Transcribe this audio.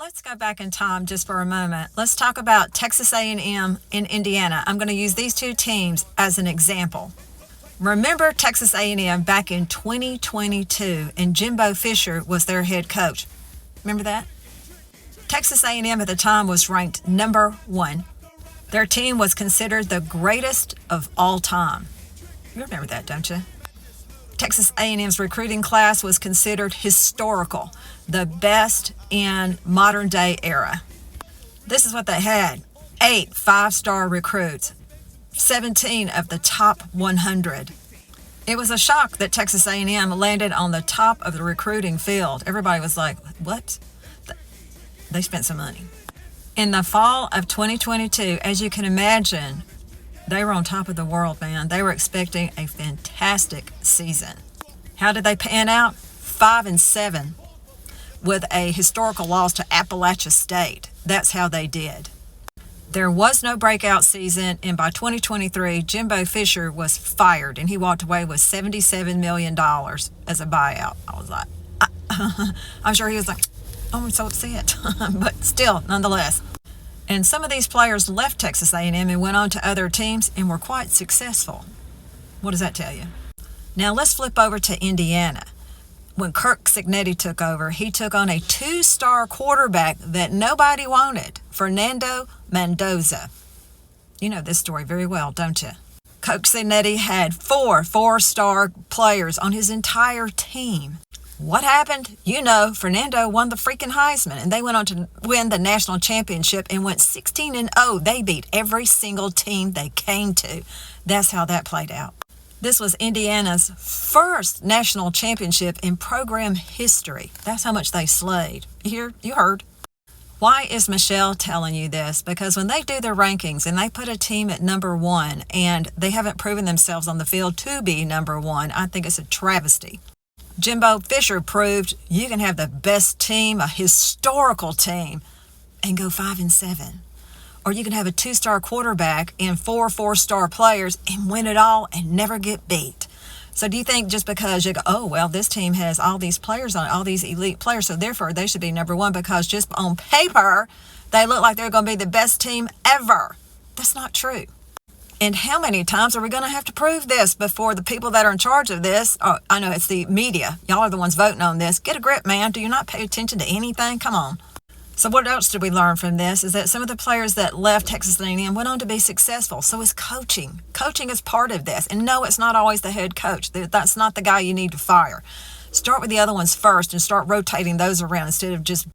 Let's go back in time just for a moment. Let's talk about Texas A&M and Indiana. I'm going to use these two teams as an example. Remember Texas A&M back in 2022, and Jimbo Fisher was their head coach. Remember that? Texas A&M at the time was ranked number 1. Their team was considered the greatest of all time. You remember that, don't you? Texas A&M's recruiting class was considered historical, the best in modern day era. This is what they had: 8 5-star recruits, 17 of the top 100. It was a shock that Texas A&M landed on the top of the recruiting field. Everybody was like, what? They spent some money. In the fall of 2022, as you can imagine, they were on top of the world, man. They were expecting a fantastic season. How did they pan out? 5-7 with a historical loss to Appalachia State. That's how they did. There was no breakout season, and by 2023, Jimbo Fisher was fired, and he walked away with $77 million as a buyout. I was like, I'm sure he was like, oh, I'm so upset. But still, nonetheless. And some of these players left Texas A&M and went on to other teams and were quite successful. What does that tell you? Now let's flip over to Indiana. When Kirk Cignetti took over, he took on a 2-star quarterback that nobody wanted, Fernando Mendoza. You know this story very well, don't you? Coach Cignetti had 4 4-star players on his entire team. What happened? You know, Fernando won the freaking Heisman, and they went on to win the national championship and went 16-0. They beat every single team they came to. That's how that played out. This was Indiana's first national championship in program history. That's how much they slayed. You heard. Why is Michelle telling you this? Because when they do their rankings and they put a team at number 1 and they haven't proven themselves on the field to be number 1, I think it's a travesty. Jimbo Fisher proved you can have the best team, a historical team, and go 5-7. Or you can have a 2-star quarterback and 4 4-star players and win it all and never get beat. So do you think just because you go, oh, well, this team has all these players on it, all these elite players, so therefore they should be number 1 because just on paper, they look like they're going to be the best team ever? That's not true. And how many times are we going to have to prove this before the people that are in charge of this? Oh, I know it's the media. Y'all are the ones voting on this. Get a grip, man. Do you not pay attention to anything? Come on. So what else did we learn from this is that some of the players that left Texas A&M went on to be successful. So is coaching. Coaching is part of this. And no, it's not always the head coach. That's not the guy you need to fire. Start with the other ones first and start rotating those around instead of just